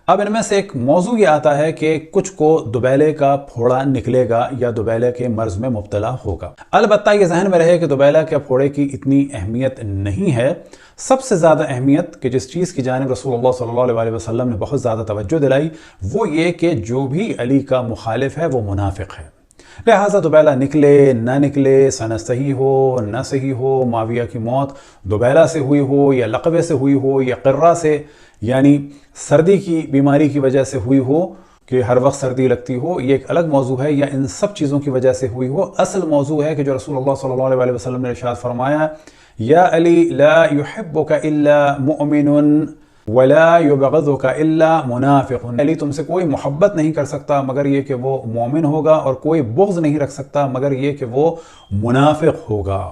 اب ان میں سے ایک موضوع یہ آتا ہے کہ کچھ کو دوبیلے کا پھوڑا نکلے گا یا دوبیلے کے مرض میں مبتلا ہوگا۔ البتہ یہ ذہن میں رہے کہ دوبیلہ کے پھوڑے کی اتنی اہمیت نہیں ہے۔ سب سے زیادہ اہمیت کہ جس چیز کی جانب رسول اللہ صلی اللہ علیہ وسلم نے بہت زیادہ توجہ دلائی وہ یہ کہ جو بھی علی کا مخالف ہے وہ منافق ہے، لہٰذا دوبیلہ نکلے نہ نکلے، سند صحیح ہو نہ صحیح ہو، معاویہ کی موت دوبیلہ سے ہوئی ہو یا لقوے سے ہوئی ہو یا قرہ سے یعنی سردی کی بیماری کی وجہ سے ہوئی ہو کہ ہر وقت سردی لگتی ہو، یہ ایک الگ موضوع ہے، یا ان سب چیزوں کی وجہ سے ہوئی ہو، اصل موضوع ہے کہ جو رسول اللہ صلی اللہ علیہ وسلم نے ارشاد فرمایا یا علی لا يحبک الا مؤمن ولا يبغضك الا منافق، علی تم سے کوئی محبت نہیں کر سکتا مگر یہ کہ وہ مومن ہوگا، اور کوئی بغض نہیں رکھ سکتا مگر یہ کہ وہ منافق ہوگا۔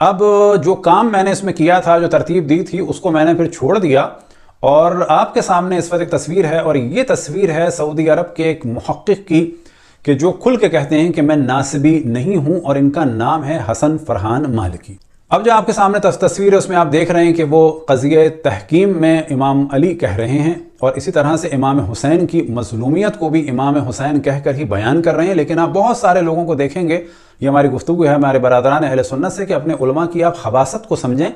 اب جو کام میں نے اس میں کیا تھا، جو ترتیب دی تھی، اس کو میں نے پھر چھوڑ دیا، اور آپ کے سامنے اس وقت ایک تصویر ہے، اور یہ تصویر ہے سعودی عرب کے ایک محقق کی کہ جو کھل کے کہتے ہیں کہ میں ناسبی نہیں ہوں، اور ان کا نام ہے حسن فرحان مالکی۔ اب جو آپ کے سامنے تصویر ہے اس میں آپ دیکھ رہے ہیں کہ وہ قضیہ تحکیم میں امام علی کہہ رہے ہیں، اور اسی طرح سے امام حسین کی مظلومیت کو بھی امام حسین کہہ کر ہی بیان کر رہے ہیں۔ لیکن آپ بہت سارے لوگوں کو دیکھیں گے، یہ ہماری گفتگو ہے ہمارے برادران اہل سنت سے، کہ اپنے علماء کی آپ خباثت کو سمجھیں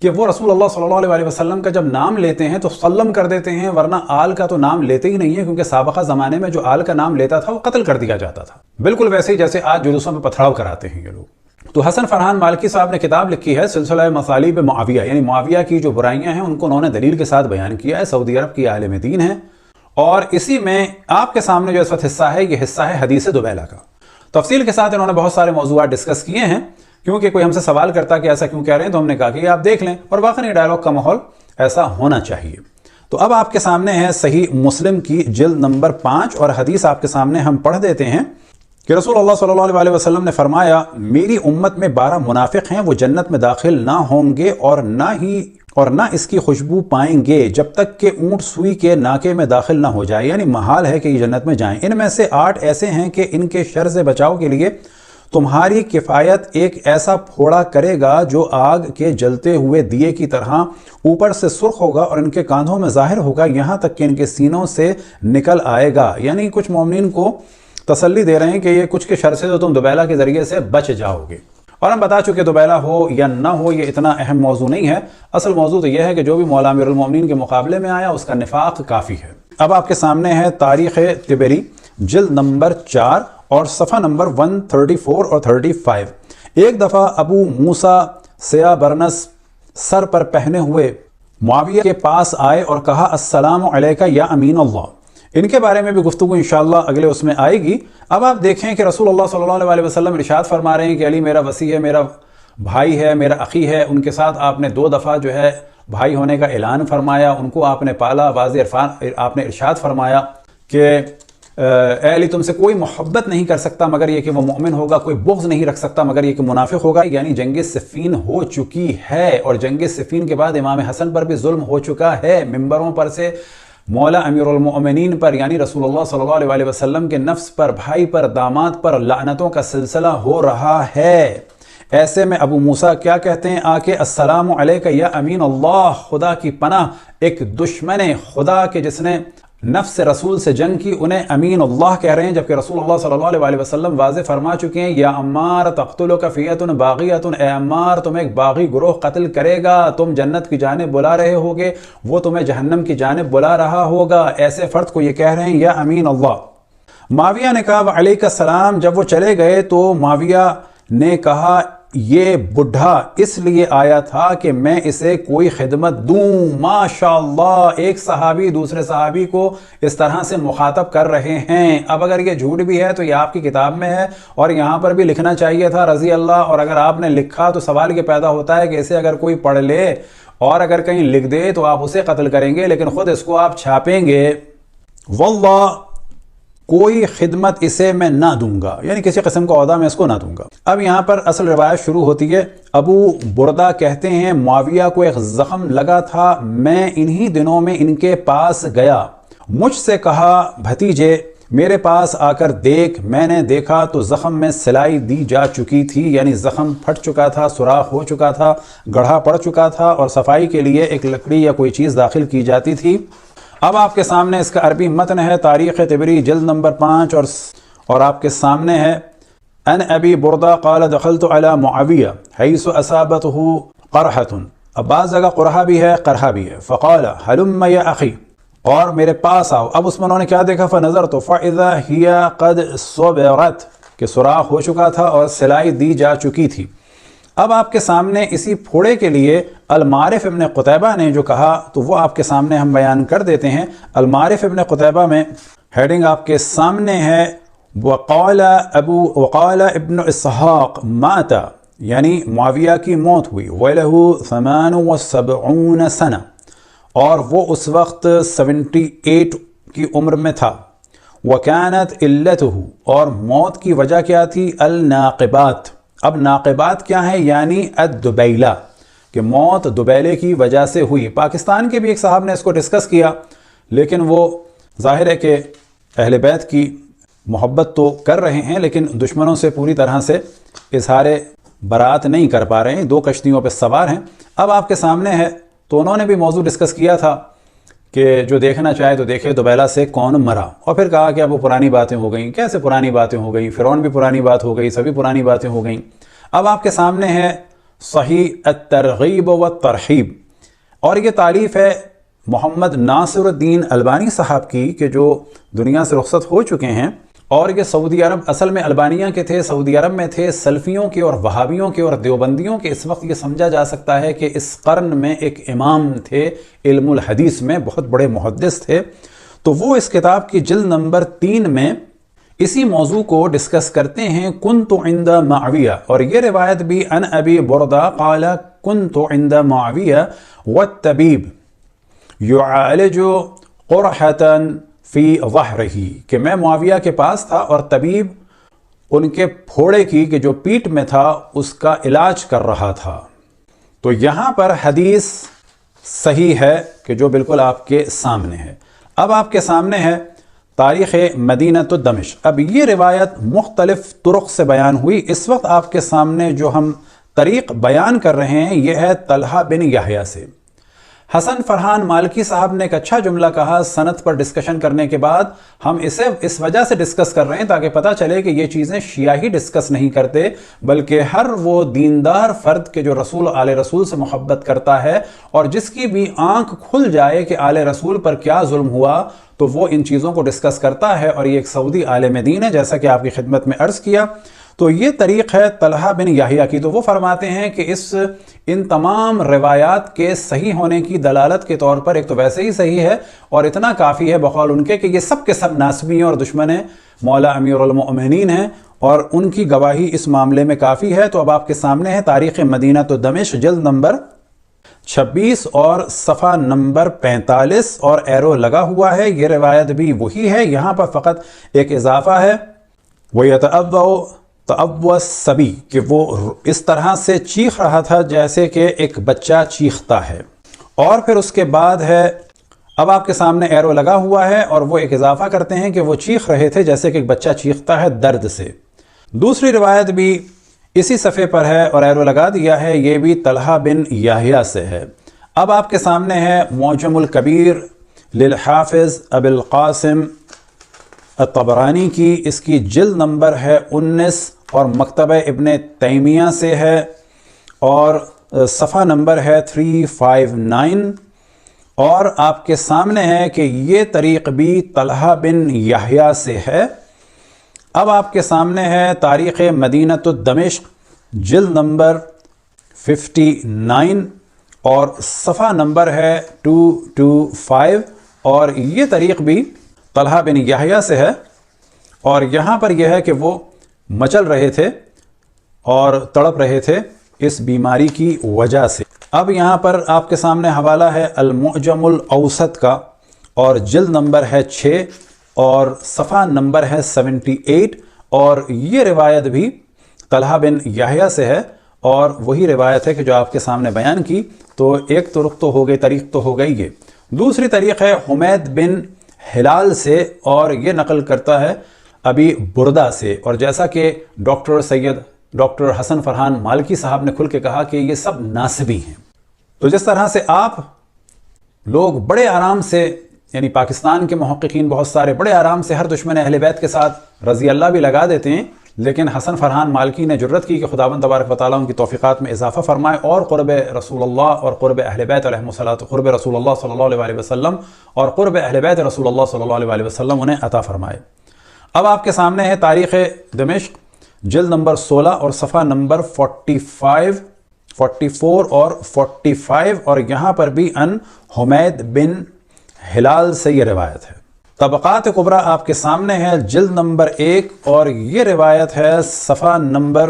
کہ وہ رسول اللہ صلی اللہ علیہ وسلم کا جب نام لیتے ہیں تو سلم کر دیتے ہیں، ورنہ آل کا تو نام لیتے ہی نہیں ہے، کیونکہ سابقہ زمانے میں جو آل کا نام لیتا تھا وہ قتل کر دیا جاتا تھا، بالکل ویسے ہی جیسے آج جلوسوں میں پتھراؤ کراتے ہیں یہ لوگ۔ تو حسن فرحان مالکی صاحب نے کتاب لکھی ہے سلسلہ مصالیب معاویہ، یعنی معاویہ کی جو برائیاں ہیں ان کو انہوں نے دلیل کے ساتھ بیان کیا ہے، سعودی عرب کی عالم دین ہے، اور اسی میں آپ کے سامنے جو اس وقت حصہ ہے یہ حصہ ہے حدیث دوبیلہ کا۔ تفصیل کے ساتھ انہوں نے بہت سارے موضوعات ڈسکس کیے ہیں، کیونکہ کوئی ہم سے سوال کرتا کہ ایسا کیوں کہہ رہے ہیں، تو ہم نے کہا کہ یہ آپ دیکھ لیں، اور واقعی ڈائلاگ کا ماحول ایسا ہونا چاہیے۔ تو اب آپ کے سامنے ہے صحیح مسلم کی جلد نمبر 5، اور حدیث آپ کے سامنے ہم پڑھ دیتے ہیں کہ رسول اللہ صلی اللہ علیہ وسلم نے فرمایا میری امت میں 12 منافق ہیں، وہ جنت میں داخل نہ ہوں گے اور نہ اس کی خوشبو پائیں گے جب تک کہ اونٹ سوئی کے ناکے میں داخل نہ ہو جائے، یعنی محال ہے کہ یہ جنت میں جائیں۔ ان میں سے 8 ایسے ہیں کہ ان کے شر سے بچاؤ کے لیے تمہاری کفایت ایک ایسا پھوڑا کرے گا جو آگ کے جلتے ہوئے دیے کی طرح اوپر سے سرخ ہوگا اور ان کے کاندھوں میں ظاہر ہوگا یہاں تک کہ ان کے سینوں سے نکل آئے گا۔ یعنی کچھ مومنین کو تسلی دے رہے ہیں کہ یہ کچھ کے شر سے تو تم دوبیلہ کے ذریعے سے بچ جاؤ گے۔ اور ہم بتا چکے دوبیلہ ہو یا نہ ہو یہ اتنا اہم موضوع نہیں ہے، اصل موضوع تو یہ ہے کہ جو بھی مولا امیر المومنین کے مقابلے میں آیا اس کا نفاق کافی ہے۔ اب آپ کے سامنے ہے تاریخ طبری جلد نمبر 4 اور صفحہ نمبر 134 اور 35۔ ایک دفعہ ابو موسیٰ سیاہ برنس سر پر پہنے ہوئے معاویہ کے پاس آئے اور کہا السلام علیکہ یا امین اللہ۔ ان کے بارے میں بھی گفتگو انشاءاللہ اگلے اس میں آئے گی۔ اب آپ دیکھیں کہ رسول اللہ صلی اللہ علیہ وسلم ارشاد فرما رہے ہیں کہ علی میرا وصی ہے، میرا بھائی ہے، میرا اخی ہے۔ ان کے ساتھ آپ نے 2 دفعہ جو ہے بھائی ہونے کا اعلان فرمایا، ان کو آپ نے پالا، واضح عرفان آپ نے ارشاد فرمایا کہ اے علی تم سے کوئی محبت نہیں کر سکتا مگر یہ کہ وہ مومن ہوگا، کوئی بغض نہیں رکھ سکتا مگر یہ کہ منافق ہوگا۔ یعنی جنگ صفین ہو چکی ہے، اور جنگ صفین کے بعد امام حسن پر بھی ظلم ہو چکا ہے، ممبروں پر سے مولا امیر المؤمنین پر یعنی رسول اللہ صلی اللہ علیہ وسلم کے نفس پر، بھائی پر، داماد پر لعنتوں کا سلسلہ ہو رہا ہے۔ ایسے میں ابو موسیٰ کیا کہتے ہیں آ کے السلام علیکہ یا امین اللہ، خدا کی پناہ، ایک دشمن خدا کے جس نے نفس رسول سے جنگ کی انہیں امین اللہ کہہ رہے ہیں، جبکہ رسول اللہ صلی اللہ علیہ وسلم واضح فرما چکے ہیں یا عمار تقتلک فیۃ باغیۃ، اے عمار تم ایک باغی گروہ قتل کرے گا، تم جنت کی جانب بلا رہے ہوگے، وہ تمہیں جہنم کی جانب بلا رہا ہوگا۔ ایسے فرد کو یہ کہہ رہے ہیں یا امین اللہ۔ معاویہ نے کہا وعلیکہ السلام۔ جب وہ چلے گئے تو معاویہ نے کہا یہ بڈھا اس لیے آیا تھا کہ میں اسے کوئی خدمت دوں۔ ماشاءاللہ، ایک صحابی دوسرے صحابی کو اس طرح سے مخاطب کر رہے ہیں۔ اب اگر یہ جھوٹ بھی ہے تو یہ آپ کی کتاب میں ہے، اور یہاں پر بھی لکھنا چاہیے تھا رضی اللہ، اور اگر آپ نے لکھا تو سوال یہ پیدا ہوتا ہے کہ اسے اگر کوئی پڑھ لے اور اگر کہیں لکھ دے تو آپ اسے قتل کریں گے، لیکن خود اس کو آپ چھاپیں گے۔ واللہ کوئی خدمت اسے میں نہ دوں گا، یعنی کسی قسم کا عہدہ میں اس کو نہ دوں گا۔ اب یہاں پر اصل روایت شروع ہوتی ہے۔ ابو بردہ کہتے ہیں معاویہ کو ایک زخم لگا تھا، میں انہی دنوں میں ان کے پاس گیا، مجھ سے کہا بھتیجے میرے پاس آ کر دیکھ۔ میں نے دیکھا تو زخم میں سلائی دی جا چکی تھی، یعنی زخم پھٹ چکا تھا، سوراخ ہو چکا تھا، گڑھا پڑ چکا تھا، اور صفائی کے لیے ایک لکڑی یا کوئی چیز داخل کی جاتی تھی۔ اب آپ کے سامنے اس کا عربی متن ہے، تاریخ طبری جلد نمبر 5 اور آپ کے سامنے ہے ان ابی بردہ قال دخلت علی معاویہ حیث اصابته قرحۃ، اب بعض جگہ قرحہ بھی ہے قرحہ بھی ہے، فقال حلم یا اخی، اور میرے پاس آؤ۔ اب اس میں انہوں نے کیا دیکھا؟ فنظرت فاذا ہی قد صبرت، کہ سوراخ ہو چکا تھا اور سلائی دی جا چکی تھی۔ اب آپ کے سامنے اسی پھوڑے کے لیے المعارف ابن قتیبہ نے جو کہا تو وہ آپ کے سامنے ہم بیان کر دیتے ہیں۔ المعارف ابن قتیبہ میں ہیڈنگ آپ کے سامنے ہے وقال ابن اسحاق مات، یعنی معاویہ کی موت ہوئی، وَلَهُ 78 سنہ، اور وہ اس وقت 78 کی عمر میں تھا۔ وَكَانَتْ عِلَّتُهُ، اور موت کی وجہ کیا تھی؟ الناقبات۔ اب ناقبات کیا ہے؟ یعنی الدبیلہ، کہ موت دبیلے کی وجہ سے ہوئی۔ پاکستان کے بھی ایک صاحب نے اس کو ڈسکس کیا، لیکن وہ ظاہر ہے کہ اہل بیت کی محبت تو کر رہے ہیں لیکن دشمنوں سے پوری طرح سے اظہار برات نہیں کر پا رہے ہیں، 2 کشتیوں پہ سوار ہیں۔ اب آپ کے سامنے ہے، تو انہوں نے بھی موضوع ڈسکس کیا تھا کہ جو دیکھنا چاہے تو دیکھے دبیلا سے کون مرا، اور پھر کہا کہ اب وہ پرانی باتیں ہو گئیں۔ کیسے پرانی باتیں ہو گئیں؟ فرعون بھی پرانی بات ہو گئی، سبھی پرانی باتیں ہو گئیں۔ اب آپ کے سامنے ہے صحیح الترغیب والترہیب، اور یہ تالیف ہے محمد ناصر الدین البانی صاحب کی، کہ جو دنیا سے رخصت ہو چکے ہیں، اور یہ سعودی عرب، اصل میں البانیہ کے تھے، سعودی عرب میں تھے، سلفیوں کے اور وہابیوں کے اور دیوبندیوں کے اس وقت یہ سمجھا جا سکتا ہے کہ اس قرن میں ایک امام تھے علم الحدیث میں، بہت بڑے محدث تھے۔ تو وہ اس کتاب کی جلد نمبر 3 میں اسی موضوع کو ڈسکس کرتے ہیں، کنت عند معاویہ، اور یہ روایت بھی ان ابی بردہ قال کنت عند معاویہ والطبیب یعالج قرحة فی ظہرہ، کہ میں معاویہ کے پاس تھا اور طبیب ان کے پھوڑے کی، کہ جو پیٹ میں تھا، اس کا علاج کر رہا تھا۔ تو یہاں پر حدیث صحیح ہے کہ جو بالکل آپ کے سامنے ہے۔ اب آپ کے سامنے ہے تاریخ مدینۃ دمشق۔ اب یہ روایت مختلف طرق سے بیان ہوئی۔ اس وقت آپ کے سامنے جو ہم طریق بیان کر رہے ہیں یہ ہے طلحہ بن یحییٰ سے۔ حسن فرحان مالکی صاحب نے ایک اچھا جملہ کہا سند پر ڈسکشن کرنے کے بعد، ہم اسے اس وجہ سے ڈسکس کر رہے ہیں تاکہ پتہ چلے کہ یہ چیزیں شیعہ ہی ڈسکس نہیں کرتے، بلکہ ہر وہ دیندار فرد کے جو رسول آل رسول سے محبت کرتا ہے اور جس کی بھی آنکھ کھل جائے کہ آل رسول پر کیا ظلم ہوا تو وہ ان چیزوں کو ڈسکس کرتا ہے، اور یہ ایک سعودی عالم دین ہے جیسا کہ آپ کی خدمت میں عرض کیا۔ تو یہ طریق ہے طلحہ بن یحییٰ کی۔ تو وہ فرماتے ہیں کہ ان تمام روایات کے صحیح ہونے کی دلالت کے طور پر ایک تو ویسے ہی صحیح ہے، اور اتنا کافی ہے بقول ان کے کہ یہ سب کے سب ناسبی ہیں اور دشمن ہیں مولا امیر المؤمنین ہیں، اور ان کی گواہی اس معاملے میں کافی ہے۔ تو اب آپ کے سامنے ہے تاریخ مدینۃ دمشق جلد نمبر 26 اور صفحہ نمبر 45، اور ایرو لگا ہوا ہے۔ یہ روایت بھی وہی ہے، یہاں پر فقط ایک اضافہ ہے، وَيَتَأَوَّ الصَّبِيُّ، کہ وہ اس طرح سے چیخ رہا تھا جیسے کہ ایک بچہ چیختا ہے، اور پھر اس کے بعد ہے، اب آپ کے سامنے ایرو لگا ہوا ہے اور وہ ایک اضافہ کرتے ہیں کہ وہ چیخ رہے تھے جیسے کہ ایک بچہ چیختا ہے درد سے۔ دوسری روایت بھی اسی صفحے پر ہے اور ایرو لگا دیا ہے، یہ بھی طلحہ بن یحییٰ سے ہے۔ اب آپ کے سامنے ہے معجم الکبیر للحافظ ابی القاسم الطبرانی کی، اس کی جلد نمبر ہے 19 اور مکتبہ ابن تیمیہ سے ہے، اور صفحہ نمبر ہے 359، اور آپ کے سامنے ہے کہ یہ طریق بھی طلحہ بن یحییٰ سے ہے۔ اب آپ کے سامنے ہے تاریخ مدینۃ دمشق جلد نمبر 59 اور صفحہ نمبر ہے 225، اور یہ طریق بھی طلحہ بن یحییٰ سے ہے، اور یہاں پر یہ ہے کہ وہ مچل رہے تھے اور تڑپ رہے تھے اس بیماری کی وجہ سے۔ اب یہاں پر آپ کے سامنے حوالہ ہے المعجم الاوسط کا، اور جلد نمبر ہے 6 اور صفحہ نمبر ہے 78، اور یہ روایت بھی طلحہ بن یحییٰ سے ہے، اور وہی روایت ہے کہ جو آپ کے سامنے بیان کی۔ تو ایک طرق تو ہو گئی، طریق تو ہو گئی یہ۔ دوسری طریق ہے حمید بن ہلال سے، اور یہ نقل کرتا ہے ابی بردہ سے، اور جیسا کہ ڈاکٹر حسن فرحان مالکی صاحب نے کھل کے کہا کہ یہ سب ناسبی ہیں۔ تو جس طرح سے آپ لوگ بڑے آرام سے یعنی پاکستان کے محققین بہت سارے بڑے آرام سے ہر دشمن اہل بیت کے ساتھ رضی اللہ بھی لگا دیتے ہیں، لیکن حسن فرحان مالکی نے جرت کی کہ خداوند تبارک و تعالیٰ ان کی توفیقات میں اضافہ فرمائے اور قرب رسول اللہ اور قرب اہل بیت علیہم الصلوۃ، قرب رسول اللہ صلی اللہ علیہ وسلم اور قرب اہل بیت رسول اللہ صلی اللہ علیہ وسلم انہیں عطا فرمائے۔ اب آپ کے سامنے ہے تاریخ دمشق جلد نمبر 16 اور صفحہ نمبر 45، 44 اور 45، اور یہاں پر بھی ان حمید بن ہلال سے یہ روایت ہے۔ طبقات کبریٰ آپ کے سامنے ہے جلد نمبر 1 اور یہ روایت ہے صفحہ نمبر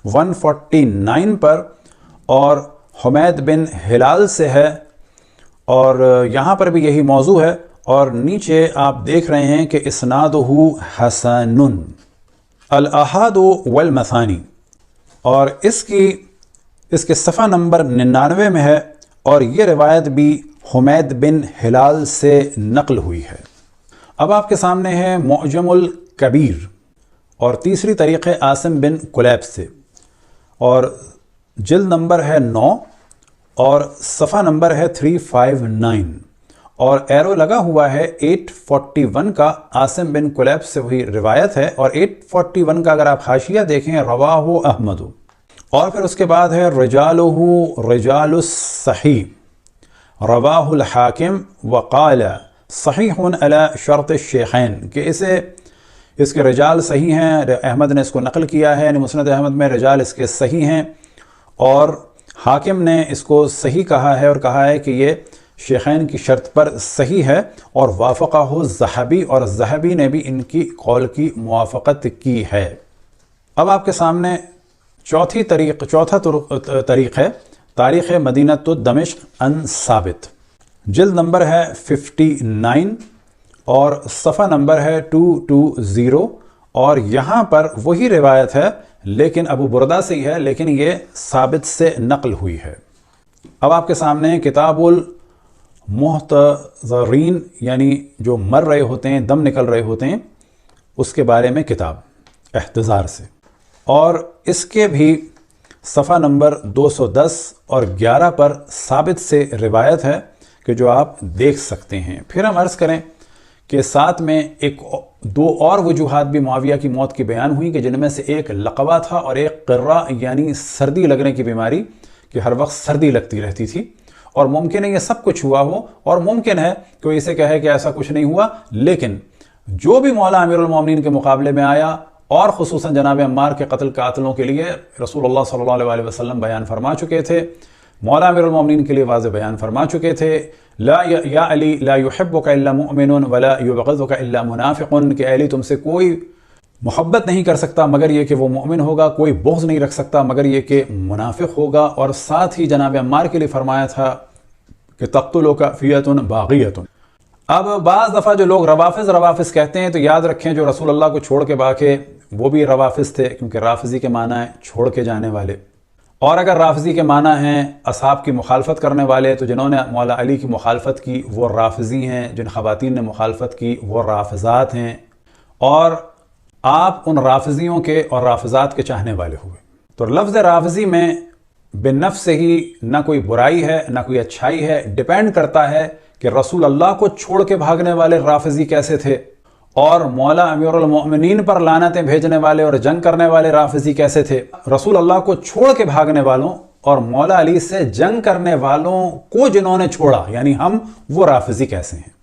149 پر، اور حمید بن ہلال سے ہے، اور یہاں پر بھی یہی موضوع ہے، اور نیچے آپ دیکھ رہے ہیں کہ اسنادہ حسن الاحاد والمثانی، اور اس کے صفحہ نمبر 99 میں ہے، اور یہ روایت بھی حمید بن ہلال سے نقل ہوئی ہے۔ اب آپ کے سامنے ہے معجم الکبیر اور تیسری طریق ہے عاصم بن کلیب سے، اور جلد نمبر ہے 9 اور صفحہ نمبر ہے 359، اور ایرو لگا ہوا ہے 841 کا، عاصم بن کلیب سے وہی روایت ہے، اور 841 کا اگر آپ حاشیہ دیکھیں رواہ احمد، اور پھر اس کے بعد ہے رجالہ رجال الصحیح رواہ الحاکم وقال صحیح علی شرط الشیخین، کہ اس کے رجال صحیح ہیں، احمد نے اس کو نقل کیا ہے، یعنی مسند احمد میں رجال اس کے صحیح ہیں، اور حاکم نے اس کو صحیح کہا ہے اور کہا ہے کہ یہ شیخین کی شرط پر صحیح ہے، اور وافقہ الذہبی، اور الذہبی نے بھی ان کی قول کی موافقت کی ہے۔ اب آپ کے سامنے چوتھا طریق ہے تاریخ مدینہ دمشق ان ثابت، جلد نمبر ہے 59 اور صفحہ نمبر ہے 220، اور یہاں پر وہی روایت ہے لیکن ابو بردہ سے ہی ہے، لیکن یہ ثابت سے نقل ہوئی ہے۔ اب آپ کے سامنے کتاب المحتضرین، یعنی جو مر رہے ہوتے ہیں، دم نکل رہے ہوتے ہیں، اس کے بارے میں کتاب احتضار سے، اور اس کے بھی صفحہ نمبر 210 اور 11 پر ثابت سے روایت ہے کہ جو آپ دیکھ سکتے ہیں۔ پھر ہم عرض کریں کہ ساتھ میں دو اور وجوہات بھی معاویہ کی موت کی بیان ہوئی، کہ جن میں سے ایک لقوہ تھا اور ایک قرہ، یعنی سردی لگنے کی بیماری، کہ ہر وقت سردی لگتی رہتی تھی، اور ممکن ہے یہ سب کچھ ہوا ہو، اور ممکن ہے کوئی اسے کہے کہ ایسا کچھ نہیں ہوا، لیکن جو بھی مولا امیر المومنین کے مقابلے میں آیا، اور خصوصاً جناب عمار کے قاتلوں کے لیے رسول اللہ صلی اللہ علیہ وسلم بیان فرما چکے تھے، مولا امیر المومنین کے لیے واضح بیان فرما چکے تھے، یا علی لا يحبک الا مؤمن ولا یبغضک الا منافق، کہ علی تم سے کوئی محبت نہیں کر سکتا مگر یہ کہ وہ مومن ہوگا، کوئی بغض نہیں رکھ سکتا مگر یہ کہ منافق ہوگا، اور ساتھ ہی جناب عمار کے لیے فرمایا تھا کہ تقتلک فیۃ باغیۃ۔ اب بعض دفعہ جو لوگ روافظ کہتے ہیں، تو یاد رکھیں جو رسول اللہ کو چھوڑ کے باقی وہ بھی روافظ تھے، کیونکہ رافضی کے معنی ہے چھوڑ کے جانے والے، اور اگر رافضی کے معنی ہیں اصحاب کی مخالفت کرنے والے، تو جنہوں نے مولا علی کی مخالفت کی وہ رافضی ہیں، جن خواتین نے مخالفت کی وہ رافضات ہیں، اور آپ ان رافضیوں کے اور رافضات کے چاہنے والے ہوئے۔ تو لفظ رافضی میں بالنفس سے ہی نہ کوئی برائی ہے نہ کوئی اچھائی ہے، ڈیپینڈ کرتا ہے کہ رسول اللہ کو چھوڑ کے بھاگنے والے رافضی کیسے تھے، اور مولا امیر المؤمنین پر لعنتیں بھیجنے والے اور جنگ کرنے والے رافضی کیسے تھے۔ رسول اللہ کو چھوڑ کے بھاگنے والوں اور مولا علی سے جنگ کرنے والوں کو جنہوں نے چھوڑا، یعنی ہم، وہ رافضی کیسے ہیں۔